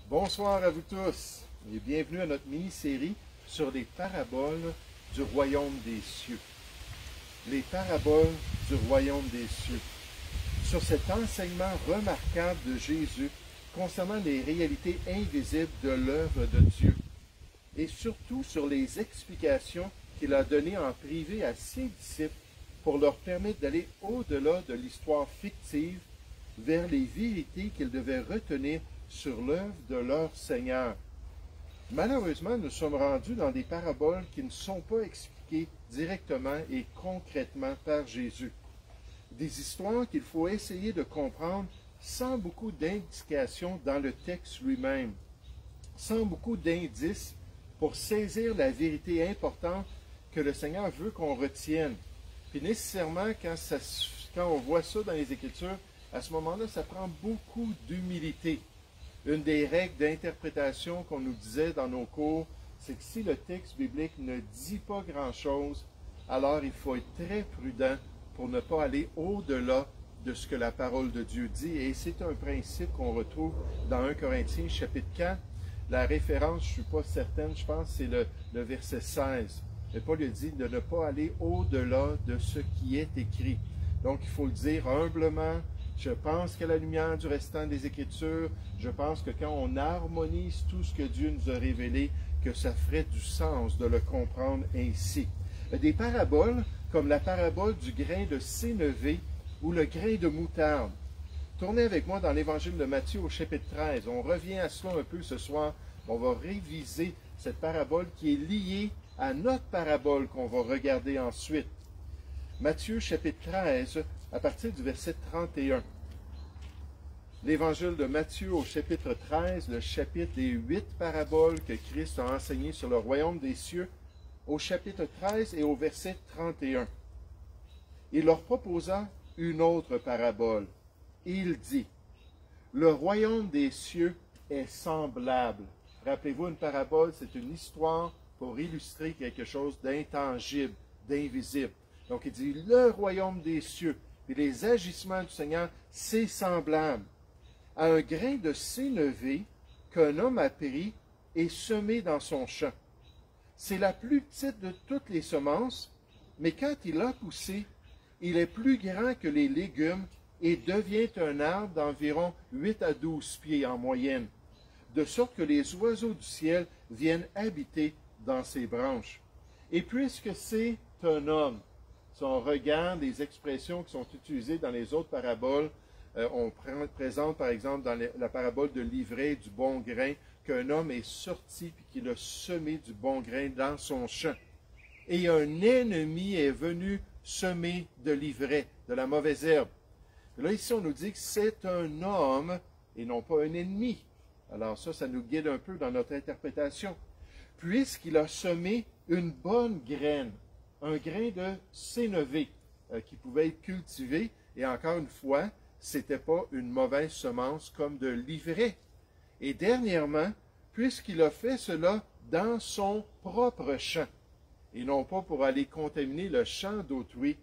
Bonsoir à vous tous et bienvenue à notre mini-série sur les paraboles du royaume des cieux. Les paraboles du royaume des cieux. Sur cet enseignement remarquable de Jésus concernant les réalités invisibles de l'œuvre de Dieu et surtout sur les explications qu'il a données en privé à ses disciples pour leur permettre d'aller au-delà de l'histoire fictive vers les vérités qu'ils devaient retenir sur l'œuvre de leur Seigneur. Malheureusement, nous sommes rendus dans des paraboles qui ne sont pas expliquées directement et concrètement par Jésus. Des histoires qu'il faut essayer de comprendre sans beaucoup d'indications dans le texte lui-même, sans beaucoup d'indices pour saisir la vérité importante que le Seigneur veut qu'on retienne. Puis nécessairement, quand on voit ça dans les Écritures, à ce moment-là, ça prend beaucoup d'humilité. Une des règles d'interprétation qu'on nous disait dans nos cours, c'est que si le texte biblique ne dit pas grand-chose, alors il faut être très prudent pour ne pas aller au-delà de ce que la parole de Dieu dit. Et c'est un principe qu'on retrouve dans 1 Corinthiens chapitre 4. La référence, je ne suis pas certaine, je pense que c'est le verset 16. Et Paul lui dit de ne pas aller au-delà de ce qui est écrit. Donc il faut le dire humblement. Je pense qu'à la lumière du restant des Écritures, je pense que quand on harmonise tout ce que Dieu nous a révélé, que ça ferait du sens de le comprendre ainsi. Des paraboles, comme la parabole du grain de sénévé ou le grain de moutarde. Tournez avec moi dans l'Évangile de Matthieu au chapitre 13. On revient à cela un peu ce soir. On va réviser cette parabole qui est liée à notre parabole qu'on va regarder ensuite. Matthieu chapitre 13, à partir du verset 31. L'Évangile de Matthieu au chapitre 13, le chapitre des 8 paraboles que Christ a enseignées sur le royaume des cieux, au chapitre 13 et au verset 31. Il leur proposa une autre parabole. Il dit, « Le royaume des cieux est semblable. » Rappelez-vous, une parabole, c'est une histoire pour illustrer quelque chose d'intangible, d'invisible. Donc, il dit, le royaume des cieux, et les agissements du Seigneur, c'est semblable à un grain de sénévé qu'un homme a pris et semé dans son champ. C'est la plus petite de toutes les semences, mais quand il a poussé, il est plus grand que les légumes et devient un arbre d'environ 8 à 12 pieds en moyenne, de sorte que les oiseaux du ciel viennent habiter dans ses branches. Et puisque c'est un homme, si on regarde les expressions qui sont utilisées dans les autres paraboles, on présente par exemple dans la parabole de l'ivraie du bon grain qu'un homme est sorti et qu'il a semé du bon grain dans son champ. Et un ennemi est venu semer de l'ivraie, de la mauvaise herbe. Et là, ici, on nous dit que c'est un homme et non pas un ennemi. Alors ça nous guide un peu dans notre interprétation. Puisqu'il a semé une bonne graine, un grain de sénévé qui pouvait être cultivé, et encore une fois, ce n'était pas une mauvaise semence comme de l'ivraie. Et dernièrement, puisqu'il a fait cela dans son propre champ, et non pas pour aller contaminer le champ d'autrui,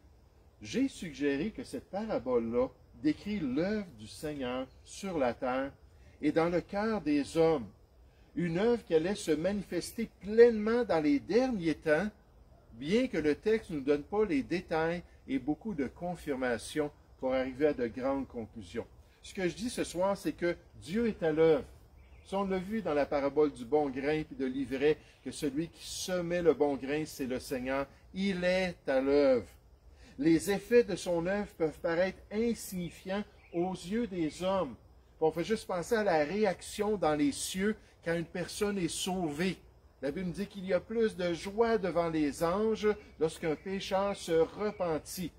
j'ai suggéré que cette parabole-là décrit l'œuvre du Seigneur sur la terre et dans le cœur des hommes, une œuvre qui allait se manifester pleinement dans les derniers temps, bien que le texte ne nous donne pas les détails et beaucoup de confirmations pour arriver à de grandes conclusions. Ce que je dis ce soir, c'est que Dieu est à l'œuvre. Si on l'a vu dans la parabole du bon grain et de l'ivraie, que celui qui semait le bon grain, c'est le Seigneur, il est à l'œuvre. Les effets de son œuvre peuvent paraître insignifiants aux yeux des hommes. On fait juste penser à la réaction dans les cieux quand une personne est sauvée. La Bible dit qu'il y a plus de joie devant les anges lorsqu'un pécheur se repentit.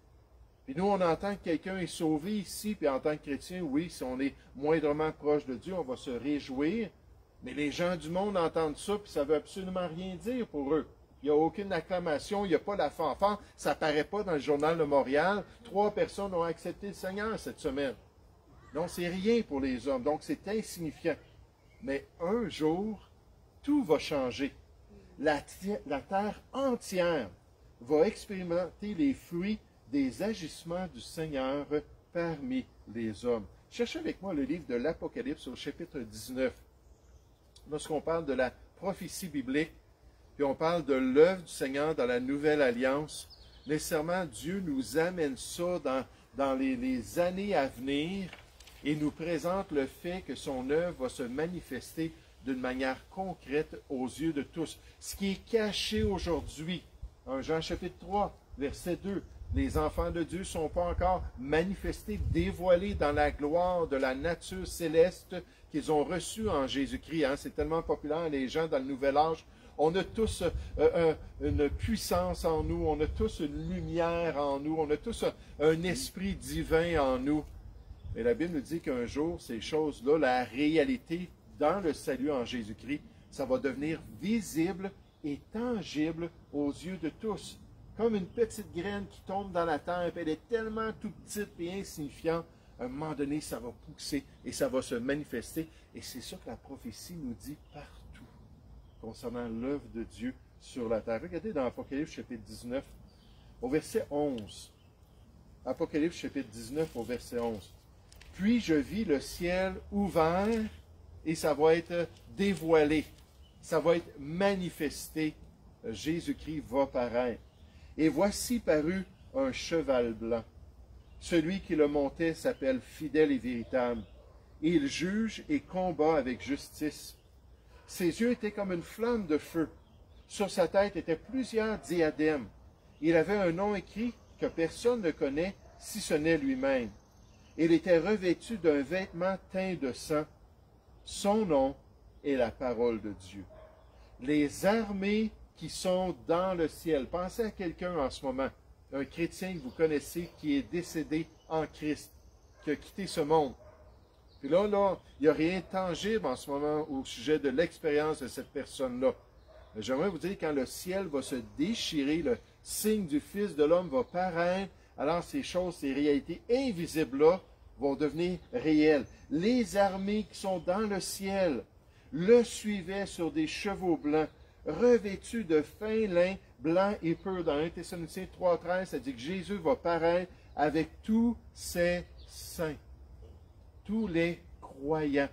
Puis nous, on entend que quelqu'un est sauvé ici, puis en tant que chrétien, oui, si on est moindrement proche de Dieu, on va se réjouir. Mais les gens du monde entendent ça, puis ça ne veut absolument rien dire pour eux. Il n'y a aucune acclamation, il n'y a pas la fanfare, ça ne paraît pas dans le journal de Montréal. 3 personnes ont accepté le Seigneur cette semaine. Donc, c'est rien pour les hommes, donc c'est insignifiant. Mais un jour, tout va changer. La terre entière va expérimenter les fruits des agissements du Seigneur parmi les hommes. Cherchez avec moi le livre de l'Apocalypse au chapitre 19. lorsqu'on parle de la prophétie biblique, puis on parle de l'œuvre du Seigneur dans la Nouvelle Alliance, nécessairement Dieu nous amène ça dans les années à venir et nous présente le fait que son œuvre va se manifester d'une manière concrète aux yeux de tous. Ce qui est caché aujourd'hui, en Jean chapitre 3, verset 2, les enfants de Dieu ne sont pas encore manifestés, dévoilés dans la gloire de la nature céleste qu'ils ont reçue en Jésus-Christ. Hein? C'est tellement populaire, les gens dans le Nouvel Âge. On a tous une puissance en nous, on a tous une lumière en nous, on a tous un esprit divin en nous. Mais la Bible nous dit qu'un jour, ces choses-là, la réalité dans le salut en Jésus-Christ, ça va devenir visible et tangible aux yeux de tous. Comme une petite graine qui tombe dans la terre, puis elle est tellement tout petite et insignifiante, à un moment donné, ça va pousser et ça va se manifester. Et c'est ça que la prophétie nous dit partout concernant l'œuvre de Dieu sur la terre. Regardez dans Apocalypse chapitre 19, au verset 11. Apocalypse chapitre 19, au verset 11. Puis je vis le ciel ouvert et ça va être dévoilé. Ça va être manifesté. Jésus-Christ va paraître. Et voici parut un cheval blanc. Celui qui le montait s'appelle fidèle et véritable. Il juge et combat avec justice. Ses yeux étaient comme une flamme de feu. Sur sa tête étaient plusieurs diadèmes. Il avait un nom écrit que personne ne connaît si ce n'est lui-même. Il était revêtu d'un vêtement teint de sang. Son nom est la parole de Dieu. Les armées qui sont dans le ciel. Pensez à quelqu'un en ce moment, un chrétien que vous connaissez qui est décédé en Christ, qui a quitté ce monde. Puis là, il n'y a rien de tangible en ce moment au sujet de l'expérience de cette personne-là. J'aimerais vous dire, quand le ciel va se déchirer, le signe du Fils de l'homme va paraître, alors ces choses, ces réalités invisibles-là vont devenir réelles. Les armées qui sont dans le ciel le suivaient sur des chevaux blancs, revêtus de fin lin blanc et pur. Dans 1 Thessaloniciens 3,13, ça dit que Jésus va paraître avec tous ses saints, tous les croyants,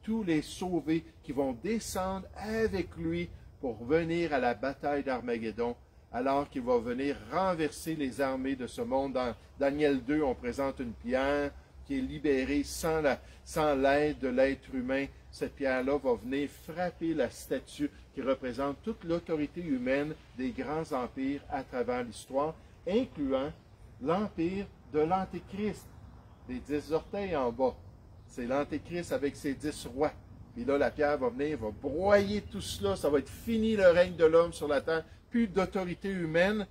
tous les sauvés qui vont descendre avec lui pour venir à la bataille d'Armageddon, alors qu'il va venir renverser les armées de ce monde. Dans Daniel 2, on présente une pierre qui est libérée sans l'aide de l'être humain. Cette pierre-là va venir frapper la statue qui représente toute l'autorité humaine des grands empires à travers l'histoire, incluant l'empire de l'Antéchrist, les 10 orteils en bas. C'est l'Antéchrist avec ses 10 rois. Puis là, la pierre va venir, va broyer tout cela, ça va être fini le règne de l'homme sur la terre, plus d'autorité humaine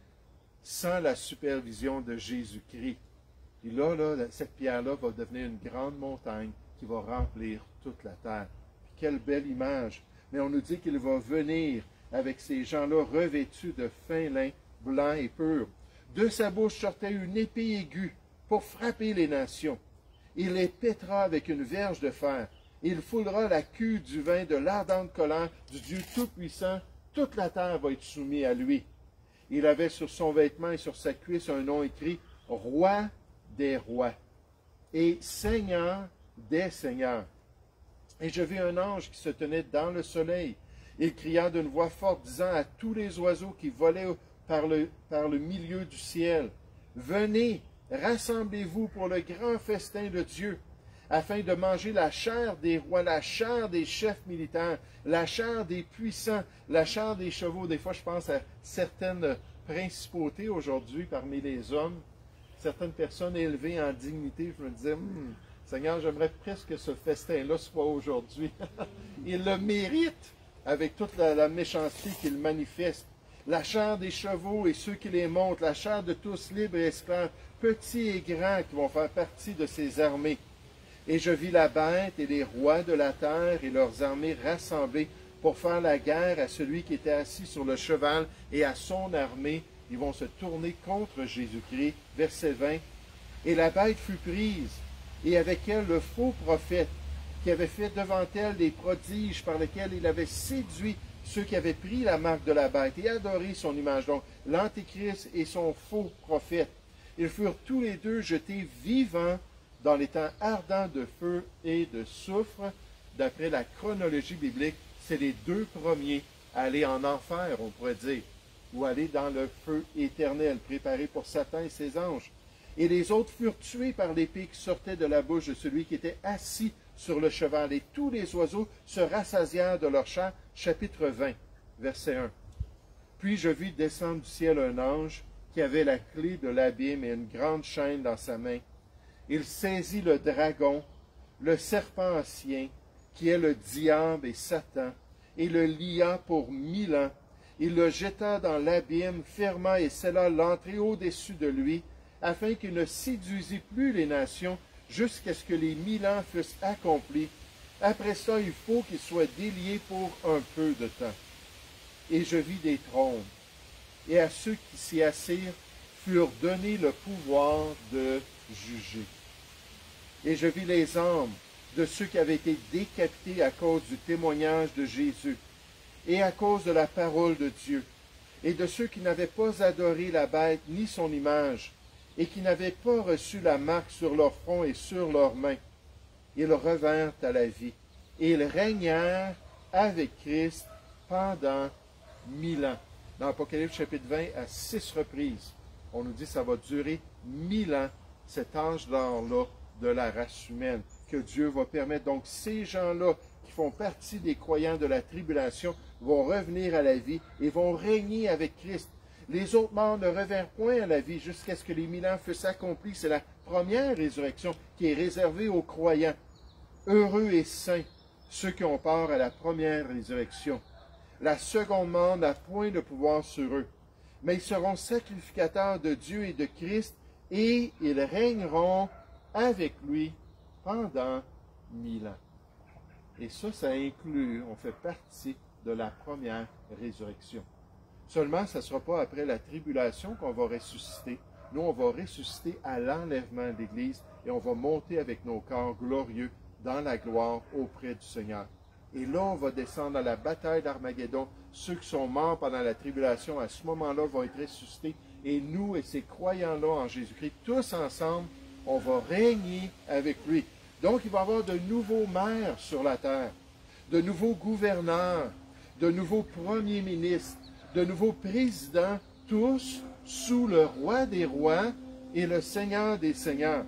sans la supervision de Jésus-Christ. Puis là, cette pierre-là va devenir une grande montagne qui va remplir toute la terre. Puis quelle belle image! Mais on nous dit qu'il va venir avec ces gens-là revêtus de fin lin, blanc et pur. De sa bouche sortait une épée aiguë pour frapper les nations. Il les pètera avec une verge de fer. Il foulera la queue du vin de l'ardente colère du Dieu Tout-Puissant. Toute la terre va être soumise à lui. Il avait sur son vêtement et sur sa cuisse un nom écrit « Roi des rois » et « Seigneur des seigneurs ». Et je vis un ange qui se tenait dans le soleil. Il cria d'une voix forte, disant à tous les oiseaux qui volaient par le milieu du ciel, « Venez, rassemblez-vous pour le grand festin de Dieu, afin de manger la chair des rois, la chair des chefs militaires, la chair des puissants, la chair des chevaux. » Des fois, je pense à certaines principautés aujourd'hui parmi les hommes, certaines personnes élevées en dignité. Je me disais, Seigneur, j'aimerais presque que ce festin-là soit aujourd'hui. Il le mérite avec toute la méchanceté qu'il manifeste. La chair des chevaux et ceux qui les montent, la chair de tous libres et esclaves, petits et grands qui vont faire partie de ces armées. Et je vis la bête et les rois de la terre et leurs armées rassemblés pour faire la guerre à celui qui était assis sur le cheval et à son armée. Ils vont se tourner contre Jésus-Christ. Verset 20. Et la bête fut prise, et avec elle le faux prophète, qui avait fait devant elle des prodiges par lesquels il avait séduit ceux qui avaient pris la marque de la bête et adoré son image. Donc, l'Antéchrist et son faux prophète. Ils furent tous les deux jetés vivants dans les temps ardents de feu et de soufre. D'après la chronologie biblique, c'est les deux premiers à aller en enfer, on pourrait dire, ou aller dans le feu éternel, préparé pour Satan et ses anges. Et les autres furent tués par l'épée qui sortait de la bouche de celui qui était assis sur le cheval, et tous les oiseaux se rassasièrent de leur chair. Chapitre 20, verset 1. Puis je vis descendre du ciel un ange qui avait la clé de l'abîme et une grande chaîne dans sa main. Il saisit le dragon, le serpent ancien, qui est le diable et Satan, et le lia pour 1000 ans. Il le jeta dans l'abîme, ferma et scella l'entrée au-dessus de lui, afin qu'il ne séduisît plus les nations, jusqu'à ce que les 1000 ans fussent accomplis. Après ça, il faut qu'il soit délié pour un peu de temps. Et je vis des trônes, et à ceux qui s'y assirent furent donnés le pouvoir de juger. Et je vis les âmes de ceux qui avaient été décapités à cause du témoignage de Jésus, et à cause de la parole de Dieu, et de ceux qui n'avaient pas adoré la bête ni son image, et qui n'avaient pas reçu la marque sur leur front et sur leurs mains. Ils revinrent à la vie, et ils régnèrent avec Christ pendant 1000 ans. Dans Apocalypse chapitre 20, à 6 reprises, on nous dit que ça va durer 1000 ans, cet âge d'or-là de la race humaine, que Dieu va permettre. Donc ces gens-là qui font partie des croyants de la tribulation vont revenir à la vie et vont régner avec Christ. Les autres morts ne revinrent point à la vie jusqu'à ce que les 1000 ans fussent accomplis. C'est la première résurrection qui est réservée aux croyants. Heureux et saints, ceux qui ont part à la première résurrection. La seconde mort n'a point de pouvoir sur eux, mais ils seront sacrificateurs de Dieu et de Christ, et ils régneront avec lui pendant 1000 ans. Et ça inclut, on fait partie de la première résurrection. Seulement, ce ne sera pas après la tribulation qu'on va ressusciter. Nous, on va ressusciter à l'enlèvement de l'Église et on va monter avec nos corps glorieux dans la gloire auprès du Seigneur. Et là, on va descendre à la bataille d'Armageddon. Ceux qui sont morts pendant la tribulation, à ce moment-là, vont être ressuscités. Et nous et ces croyants-là en Jésus-Christ, tous ensemble, on va régner avec lui. Donc, il va y avoir de nouveaux maires sur la terre, de nouveaux gouverneurs, de nouveaux premiers ministres, de nouveaux présidents, tous sous le roi des rois et le Seigneur des seigneurs.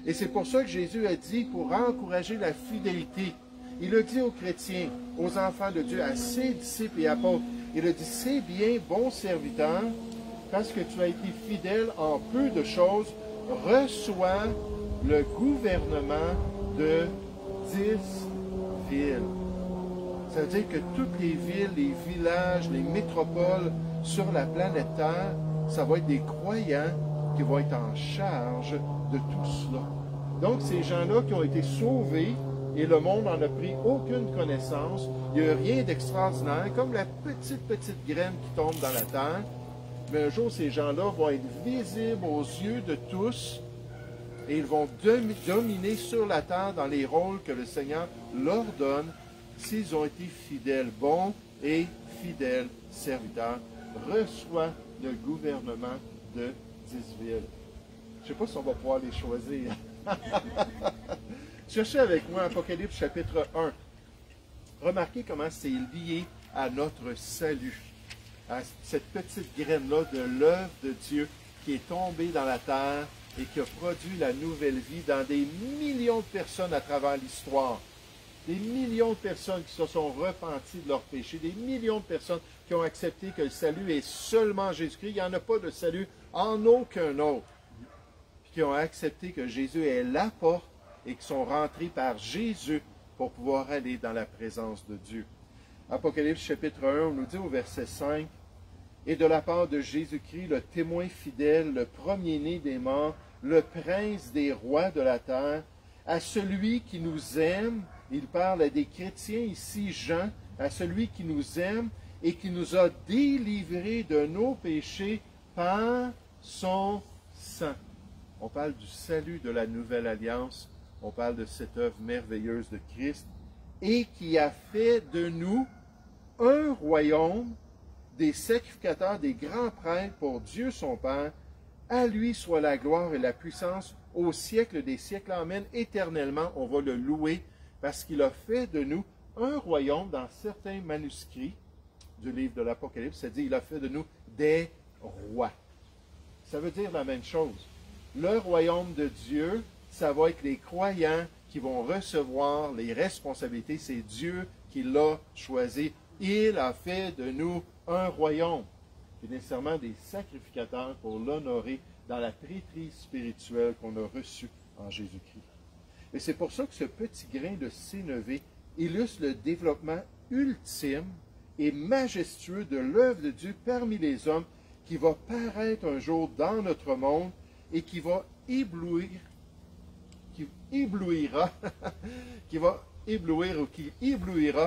Et c'est pour ça que Jésus a dit, pour encourager la fidélité, il a dit aux chrétiens, aux enfants de Dieu, à ses disciples et apôtres, il a dit, c'est bien, bon serviteur, parce que tu as été fidèle en peu de choses, reçois le gouvernement de 10 villes. Ça veut dire que toutes les villes, les villages, les métropoles sur la planète Terre, ça va être des croyants qui vont être en charge de tout cela. Donc, ces gens-là qui ont été sauvés, et le monde n'en a pris aucune connaissance, il n'y a rien d'extraordinaire, comme la petite graine qui tombe dans la terre, mais un jour, ces gens-là vont être visibles aux yeux de tous, et ils vont dominer sur la terre dans les rôles que le Seigneur leur donne, s'ils ont été fidèles, bons et fidèles serviteurs, reçoit le gouvernement de 10 villes. Je ne sais pas si on va pouvoir les choisir. Cherchez avec moi Apocalypse chapitre 1. Remarquez comment c'est lié à notre salut, à cette petite graine-là de l'œuvre de Dieu qui est tombée dans la terre et qui a produit la nouvelle vie dans des millions de personnes à travers l'histoire. Des millions de personnes qui se sont repenties de leurs péchés, des millions de personnes qui ont accepté que le salut est seulement Jésus-Christ. Il n'y en a pas de salut en aucun autre. Puis qui ont accepté que Jésus est la porte et qui sont rentrés par Jésus pour pouvoir aller dans la présence de Dieu. Apocalypse chapitre 1, on nous dit au verset 5, « Et de la part de Jésus-Christ, le témoin fidèle, le premier-né des morts, le prince des rois de la terre, à celui qui nous aime, il parle à des chrétiens ici, Jean, à celui qui nous aime et qui nous a délivrés de nos péchés par son sang. » On parle du salut de la nouvelle alliance, on parle de cette œuvre merveilleuse de Christ, et qui a fait de nous un royaume, des sacrificateurs, des grands prêtres pour Dieu son Père. À lui soit la gloire et la puissance au siècle des siècles. Amen. Éternellement, on va le louer parce qu'il a fait de nous un royaume dans certains manuscrits du livre de l'Apocalypse. Ça dit, il a fait de nous des rois. Ça veut dire la même chose. Le royaume de Dieu, ça va être les croyants qui vont recevoir les responsabilités. C'est Dieu qui l'a choisi. Il a fait de nous un royaume. Et nécessairement des sacrificateurs pour l'honorer dans la traîtrise spirituelle qu'on a reçue en Jésus-Christ. Et c'est pour ça que ce petit grain de sénévé illustre le développement ultime et majestueux de l'œuvre de Dieu parmi les hommes qui va paraître un jour dans notre monde et qui va éblouir, qui éblouira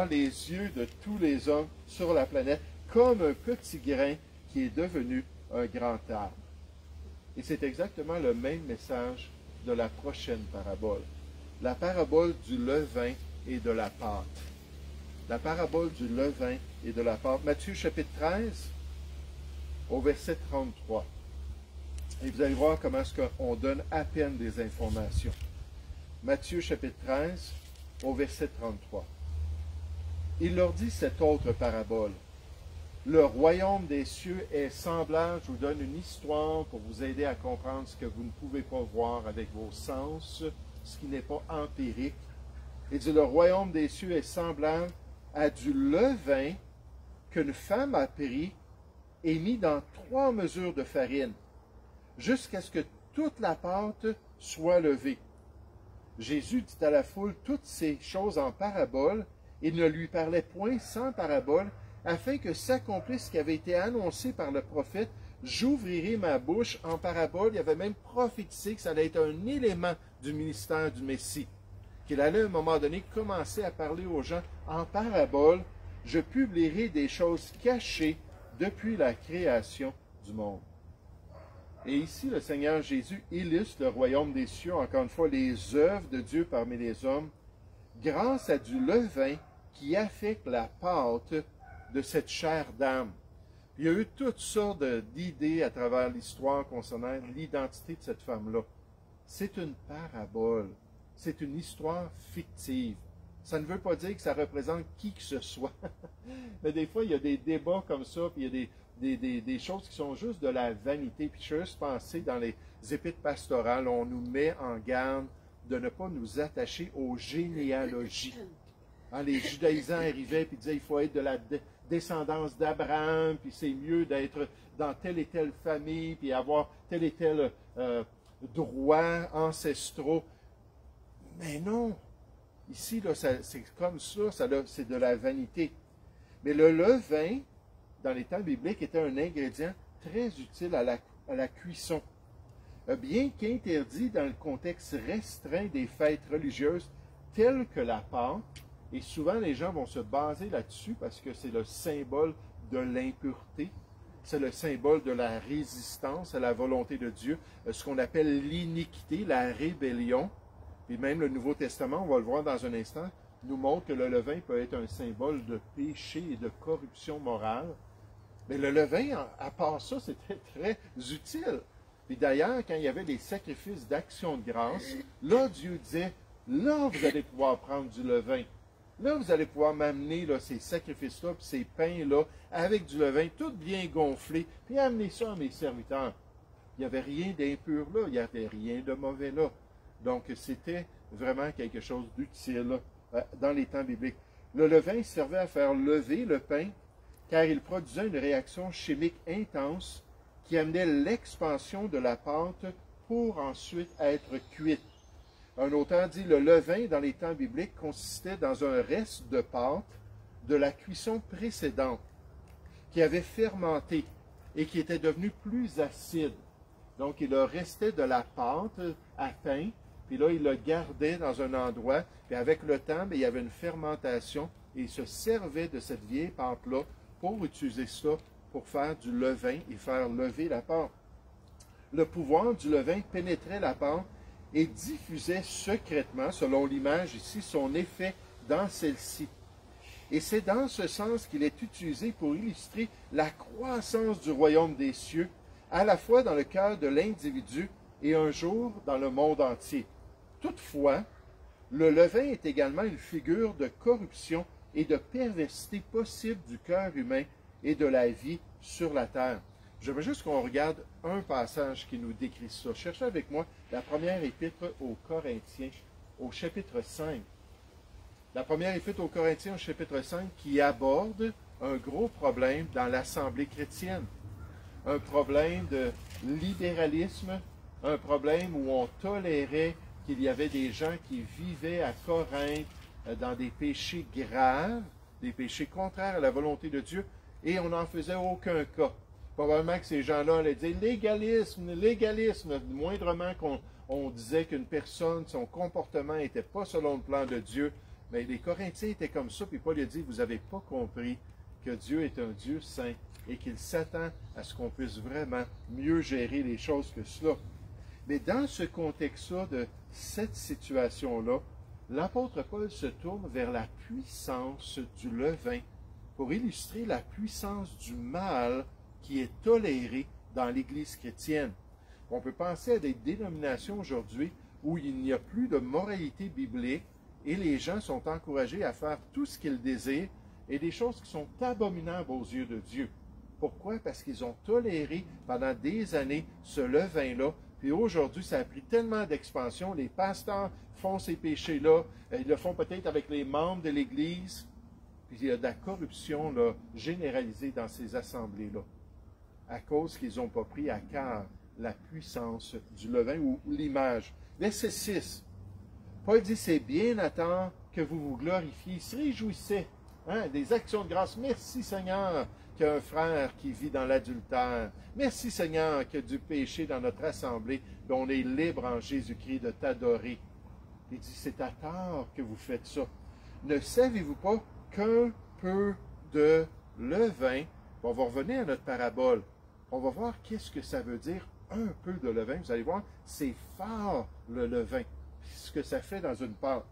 les yeux de tous les hommes sur la planète comme un petit grain qui est devenu un grand arbre. Et c'est exactement le même message de la prochaine parabole. La parabole du levain et de la pâte. La parabole du levain et de la pâte. Matthieu chapitre 13, au verset 33. Et vous allez voir comment est-ce qu'on donne à peine des informations. Matthieu chapitre 13, au verset 33. Il leur dit cette autre parabole. Le royaume des cieux est semblable, je vous donne une histoire pour vous aider à comprendre ce que vous ne pouvez pas voir avec vos sens, ce qui n'est pas empirique. Il dit, le royaume des cieux est semblable à du levain qu'une femme a pris et mis dans 3 mesures de farine, jusqu'à ce que toute la pâte soit levée. Jésus dit à la foule toutes ces choses en parabole, et ne lui parlait point sans parabole, afin que s'accomplisse ce qui avait été annoncé par le prophète, j'ouvrirai ma bouche en parabole. Il avait même prophétisé que ça allait être un élément du ministère du Messie, qu'il allait à un moment donné commencer à parler aux gens en parabole. Je publierai des choses cachées depuis la création du monde. Et ici, le Seigneur Jésus illustre le royaume des cieux, encore une fois, les œuvres de Dieu parmi les hommes, grâce à du levain qui affecte la pâte de cette chair d'âme. Il y a eu toutes sortes d'idées à travers l'histoire concernant l'identité de cette femme-là. C'est une parabole. C'est une histoire fictive. Ça ne veut pas dire que ça représente qui que ce soit. Mais des fois, il y a des débats comme ça, puis il y a des choses qui sont juste de la vanité. Puis je veux juste penser, dans les épîtres pastorales, on nous met en garde de ne pas nous attacher aux généalogies. Hein, les judaïsants arrivaient et disaient il faut être de la descendance d'Abraham, puis c'est mieux d'être dans telle et telle famille, puis avoir tel et tel droit ancestraux. Mais non! Ici, là, c'est comme ça, c'est de la vanité. Mais le levain, dans les temps bibliques, était un ingrédient très utile à la cuisson. Bien qu'interdit dans le contexte restreint des fêtes religieuses telles que la Pâque, et souvent les gens vont se baser là-dessus parce que c'est le symbole de l'impureté, c'est le symbole de la résistance à la volonté de Dieu, ce qu'on appelle l'iniquité, la rébellion. Puis même le Nouveau Testament, on va le voir dans un instant, nous montre que le levain peut être un symbole de péché et de corruption morale. Mais le levain, à part ça, c'était très utile. Puis d'ailleurs, quand il y avait des sacrifices d'action de grâce, là, Dieu disait, là, vous allez pouvoir prendre du levain. Là, vous allez pouvoir m'amener ces sacrifices-là, puis ces pains-là, avec du levain, tout bien gonflé, puis amener ça à mes serviteurs. Il n'y avait rien d'impur là, il n'y avait rien de mauvais là. Donc, c'était vraiment quelque chose d'utile dans les temps bibliques. Le levain servait à faire lever le pain, car il produisait une réaction chimique intense qui amenait l'expansion de la pâte pour ensuite être cuite. Un auteur dit, le levain, dans les temps bibliques, consistait dans un reste de pâte de la cuisson précédente, qui avait fermenté et qui était devenu plus acide. Donc, il leur restait de la pâte à pain, puis là, il le gardait dans un endroit, puis avec le temps, il y avait une fermentation, et il se servait de cette vieille pâte-là pour utiliser ça, pour faire du levain et faire lever la pâte. Le pouvoir du levain pénétrait la pâte et diffusait secrètement, selon l'image ici, son effet dans celle-ci. Et c'est dans ce sens qu'il est utilisé pour illustrer la croissance du royaume des cieux, à la fois dans le cœur de l'individu et un jour dans le monde entier. Toutefois, le levain est également une figure de corruption et de perversité possible du cœur humain et de la vie sur la terre. J'aimerais juste qu'on regarde un passage qui nous décrit ça. Cherchez avec moi la première épître aux Corinthiens, au chapitre 5. La première épître aux Corinthiens, au chapitre 5, qui aborde un gros problème dans l'assemblée chrétienne. Un problème de libéralisme, un problème où on tolérait qu'il y avait des gens qui vivaient à Corinthe dans des péchés graves, des péchés contraires à la volonté de Dieu, et on n'en faisait aucun cas. Probablement que ces gens-là allaient dire légalisme, légalisme, moindrement qu'on disait qu'une personne, son comportement n'était pas selon le plan de Dieu. Mais les Corinthiens étaient comme ça, puis Paul a dit, vous n'avez pas compris que Dieu est un Dieu saint et qu'il s'attend à ce qu'on puisse vraiment mieux gérer les choses que cela. Mais dans ce contexte-là, de cette situation-là, l'apôtre Paul se tourne vers la puissance du levain pour illustrer la puissance du mal qui est toléré dans l'Église chrétienne. On peut penser à des dénominations aujourd'hui où il n'y a plus de moralité biblique et les gens sont encouragés à faire tout ce qu'ils désirent et des choses qui sont abominables aux yeux de Dieu. Pourquoi? Parce qu'ils ont toléré pendant des années ce levain-là. Puis aujourd'hui, ça a pris tellement d'expansion. Les pasteurs font ces péchés-là. Ils le font peut-être avec les membres de l'Église. Puis il y a de la corruption là, généralisée dans ces assemblées-là. À cause qu'ils n'ont pas pris à cœur la puissance du levain ou l'image. Verset 6. Paul dit, c'est bien à temps que vous vous glorifiez, se réjouissez, des actions de grâce. Merci Seigneur qu'il y a un frère qui vit dans l'adultère. Merci Seigneur qu'il y a du péché dans notre assemblée, dont on est libre en Jésus-Christ de t'adorer. Il dit, c'est à tort que vous faites ça. Ne savez-vous pas qu'un peu de levain, on va revenir à notre parabole, on va voir qu'est-ce que ça veut dire, un peu de levain. Vous allez voir, c'est fort le levain, ce que ça fait dans une pâte.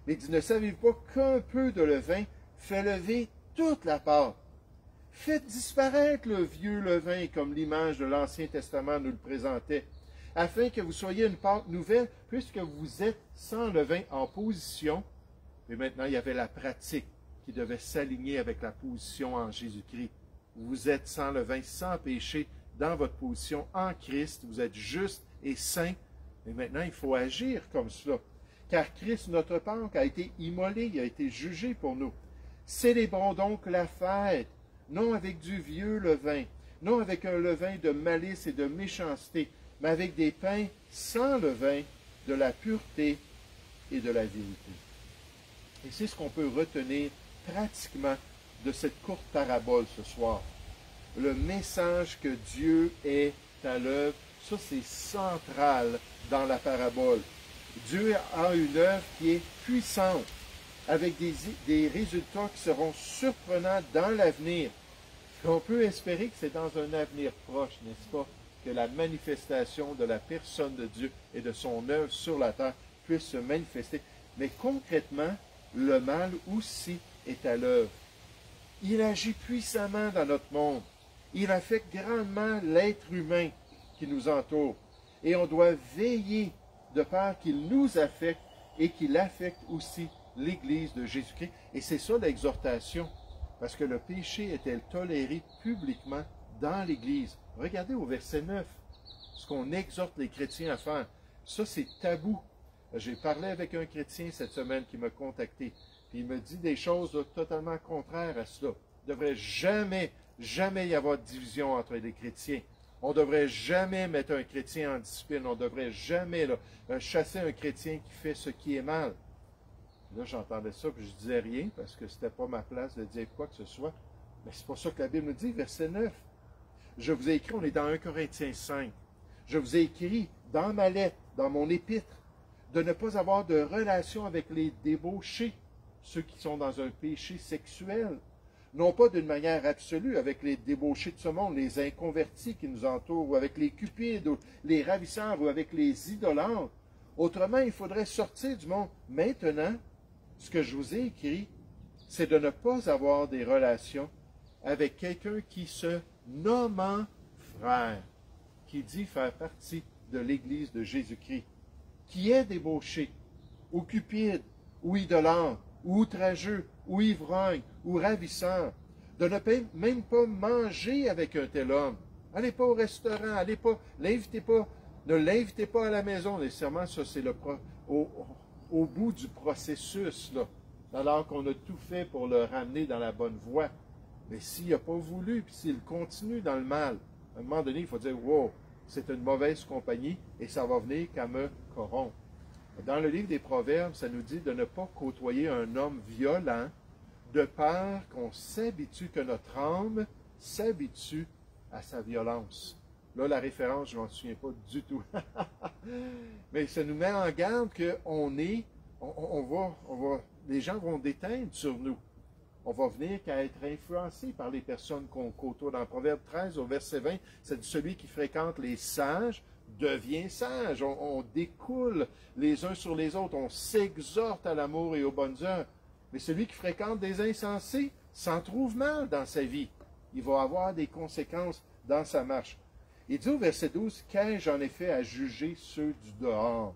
Mais il dit, ne savez-vous pas qu'un peu de levain fait lever toute la pâte? Faites disparaître le vieux levain comme l'image de l'Ancien Testament nous le présentait, afin que vous soyez une pâte nouvelle, puisque vous êtes sans levain en position. Mais maintenant, il y avait la pratique qui devait s'aligner avec la position en Jésus-Christ. Vous êtes sans levain, sans péché, dans votre position en Christ. Vous êtes juste et saint. Mais maintenant, il faut agir comme cela. Car Christ, notre Pâque, a été immolé, il a été jugé pour nous. Célébrons donc la fête, non avec du vieux levain, non avec un levain de malice et de méchanceté, mais avec des pains sans levain, de la pureté et de la vérité. Et c'est ce qu'on peut retenir pratiquement de cette courte parabole ce soir. Le message que Dieu est à l'œuvre, ça c'est central dans la parabole. Dieu a une œuvre qui est puissante, avec des résultats qui seront surprenants dans l'avenir. On peut espérer que c'est dans un avenir proche, n'est-ce pas, que la manifestation de la personne de Dieu et de son œuvre sur la terre puisse se manifester. Mais concrètement, le mal aussi est à l'œuvre. Il agit puissamment dans notre monde. Il affecte grandement l'être humain qui nous entoure. Et on doit veiller de peur qu'il nous affecte et qu'il affecte aussi l'Église de Jésus-Christ. Et c'est ça l'exhortation, parce que le péché est-elle toléré publiquement dans l'Église. Regardez au verset 9, ce qu'on exhorte les chrétiens à faire. Ça, c'est tabou. J'ai parlé avec un chrétien cette semaine qui m'a contacté. Puis il me dit des choses là, totalement contraires à cela. Il ne devrait jamais, jamais y avoir de division entre les chrétiens. On ne devrait jamais mettre un chrétien en discipline. On ne devrait jamais là, chasser un chrétien qui fait ce qui est mal. Là, j'entendais ça, puis je ne disais rien, parce que ce n'était pas ma place de dire quoi que ce soit. Mais c'est pour ça que la Bible nous dit, verset 9. Je vous ai écrit, on est dans 1 Corinthiens 5. Je vous ai écrit dans ma lettre, dans mon épître, de ne pas avoir de relation avec les débauchés, ceux qui sont dans un péché sexuel. Non pas d'une manière absolue avec les débauchés de ce monde, les inconvertis qui nous entourent, ou avec les cupides, ou les ravisseurs, ou avec les idolâtres. Autrement, il faudrait sortir du monde. Maintenant, ce que je vous ai écrit, c'est de ne pas avoir des relations avec quelqu'un qui se nommant frère, qui dit faire partie de l'Église de Jésus-Christ, qui est débauché, ou cupide, ou idolâtre, ou outrageux, ou ivrogne, ou ravisseur, de ne même pas manger avec un tel homme. Allez pas au restaurant, allez pas, l'invitez pas, ne l'invitez pas à la maison. Nécessairement, ça c'est au bout du processus, là, alors qu'on a tout fait pour le ramener dans la bonne voie. Mais s'il n'a pas voulu, puis s'il continue dans le mal, à un moment donné, il faut dire, wow, c'est une mauvaise compagnie et ça va venir qu'à me corrompre. Dans le livre des Proverbes, ça nous dit de ne pas côtoyer un homme violent, de peur qu'on s'habitue, que notre âme s'habitue à sa violence. Là, la référence, je ne m'en souviens pas du tout. Mais ça nous met en garde les gens vont déteindre sur nous. On va venir qu'à être influencé par les personnes qu'on côtoie. Dans le Proverbe 13, au verset 20, c'est celui qui fréquente les sages devient sage. On découle les uns sur les autres. On s'exhorte à l'amour et aux bonnes œuvres. Mais celui qui fréquente des insensés s'en trouve mal dans sa vie. Il va avoir des conséquences dans sa marche. Il dit au verset 12, « Qu'ai-je en effet à juger ceux du dehors? »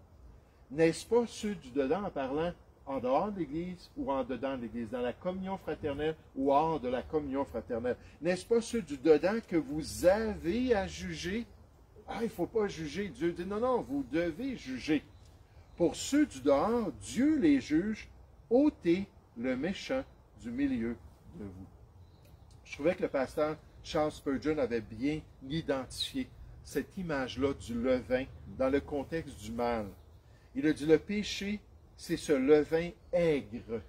N'est-ce pas ceux du dedans en parlant en dehors de l'Église ou en dedans de l'Église, dans la communion fraternelle ou hors de la communion fraternelle? N'est-ce pas ceux du dedans que vous avez à juger? Ah, il ne faut pas juger. Dieu dit, non, non, vous devez juger. Pour ceux du dehors, Dieu les juge, ôtez le méchant du milieu de vous. Je trouvais que le pasteur Charles Spurgeon avait bien identifié cette image-là du levain dans le contexte du mal. Il a dit, le péché, c'est ce levain aigre,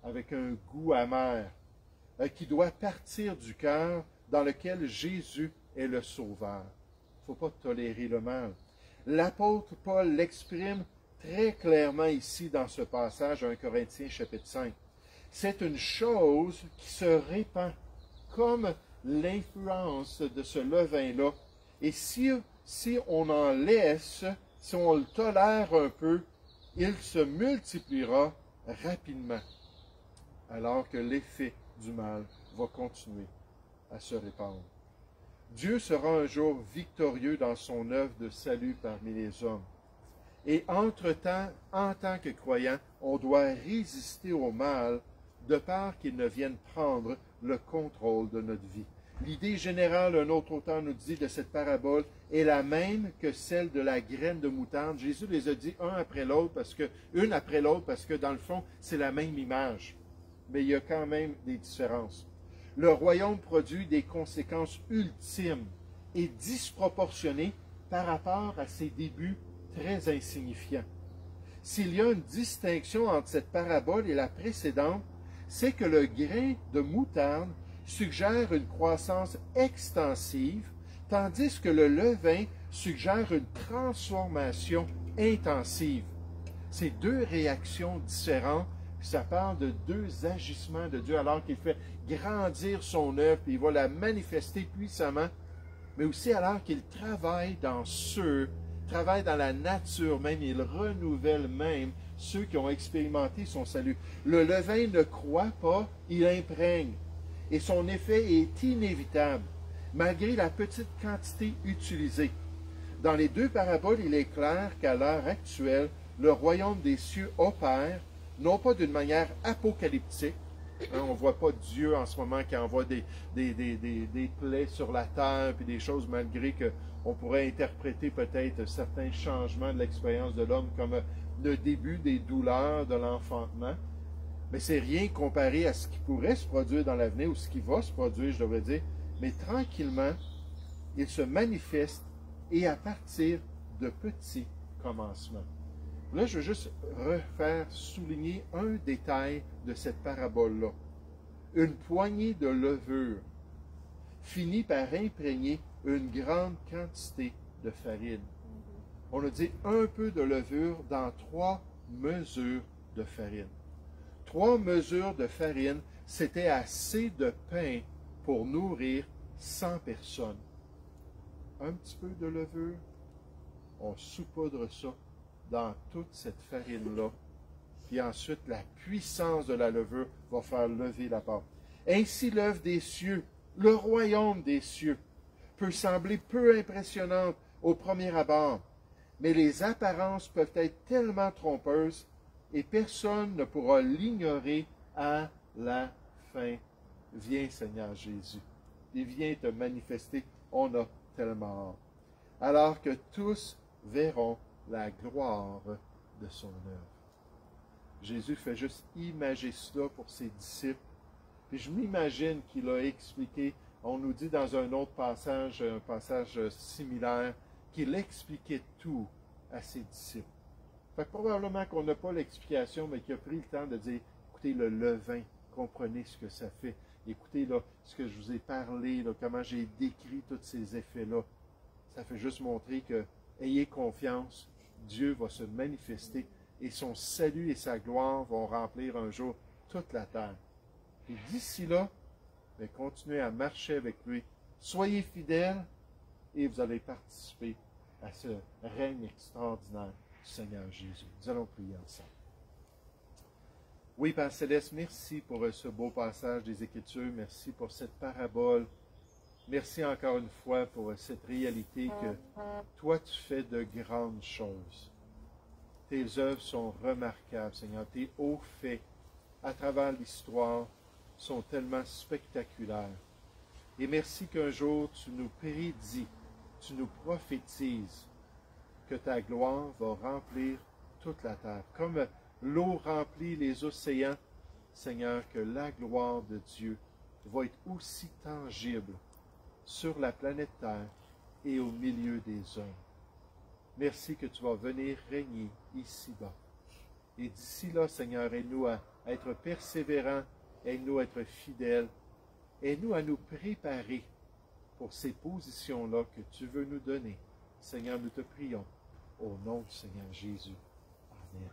avec un goût amer, qui doit partir du cœur dans lequel Jésus est le sauveur. Il ne faut pas tolérer le mal. L'apôtre Paul l'exprime très clairement ici dans ce passage, 1 Corinthiens chapitre 5. C'est une chose qui se répand comme l'influence de ce levain-là. Et si on en laisse, si on le tolère un peu, il se multipliera rapidement, alors que l'effet du mal va continuer à se répandre. Dieu sera un jour victorieux dans son œuvre de salut parmi les hommes. Et entre-temps, en tant que croyants, on doit résister au mal de peur qu'il ne vienne prendre le contrôle de notre vie. L'idée générale, un autre auteur nous dit, de cette parabole est la même que celle de la graine de moutarde. Jésus les a dit une après l'autre parce que dans le fond, c'est la même image. Mais il y a quand même des différences. Le royaume produit des conséquences ultimes et disproportionnées par rapport à ses débuts très insignifiants. S'il y a une distinction entre cette parabole et la précédente, c'est que le grain de moutarde suggère une croissance extensive, tandis que le levain suggère une transformation intensive. C'est deux réactions différentes, puis ça parle de deux agissements de Dieu, alors qu'il fait grandir son œuvre, puis il va la manifester puissamment, mais aussi alors qu'il travaille dans la nature même, il renouvelle même ceux qui ont expérimenté son salut. Le levain ne croît pas, il imprègne. Et son effet est inévitable, malgré la petite quantité utilisée. Dans les deux paraboles, il est clair qu'à l'heure actuelle, le royaume des cieux opère, non pas d'une manière apocalyptique. On ne voit pas Dieu en ce moment qui envoie des plaies sur la terre, puis des choses, malgré qu'on pourrait interpréter peut-être certains changements de l'expérience de l'homme comme le début des douleurs de l'enfantement. Mais c'est rien comparé à ce qui pourrait se produire dans l'avenir, ou ce qui va se produire, je devrais dire. Mais tranquillement, il se manifeste et à partir de petits commencements. Là, je veux juste souligner un détail de cette parabole-là. Une poignée de levure finit par imprégner une grande quantité de farine. On a dit un peu de levure dans 3 mesures de farine. 3 mesures de farine, c'était assez de pain pour nourrir 100 personnes. Un petit peu de levure, on saupoudre ça dans toute cette farine-là. Puis ensuite, la puissance de la levure va faire lever la pâte. Ainsi, l'œuvre des cieux, le royaume des cieux, peut sembler peu impressionnante au premier abord, mais les apparences peuvent être tellement trompeuses et personne ne pourra l'ignorer à la fin. Viens, Seigneur Jésus, et viens te manifester. On a tellement hâte. Alors que tous verront la gloire de son œuvre. Jésus fait juste imager cela pour ses disciples. Puis je m'imagine qu'il a expliqué, on nous dit dans un autre passage, un passage similaire, qu'il expliquait tout à ses disciples. Fait que probablement qu'on n'a pas l'explication, mais qu'il a pris le temps de dire, écoutez, le levain, comprenez ce que ça fait. Écoutez là, ce que je vous ai parlé, là, comment j'ai décrit tous ces effets-là. Ça fait juste montrer que, ayez confiance, Dieu va se manifester et son salut et sa gloire vont remplir un jour toute la terre. Et d'ici là, bien, continuez à marcher avec lui. Soyez fidèles et vous allez participer à ce règne extraordinaire du Seigneur Jésus. Nous allons prier ensemble. Oui, Père Céleste, merci pour ce beau passage des Écritures. Merci pour cette parabole. Merci encore une fois pour cette réalité que toi, tu fais de grandes choses. Tes œuvres sont remarquables, Seigneur. Tes hauts faits à travers l'histoire sont tellement spectaculaires. Et merci qu'un jour, tu nous prédis, tu nous prophétises que ta gloire va remplir toute la terre. Comme l'eau remplit les océans, Seigneur, que la gloire de Dieu va être aussi tangible sur la planète Terre et au milieu des hommes. Merci que tu vas venir régner ici-bas. Et d'ici là, Seigneur, aide-nous à être persévérants, aide-nous à être fidèles, aide-nous à nous préparer pour ces positions-là que tu veux nous donner. Seigneur, nous te prions au nom du Seigneur Jésus. Amen.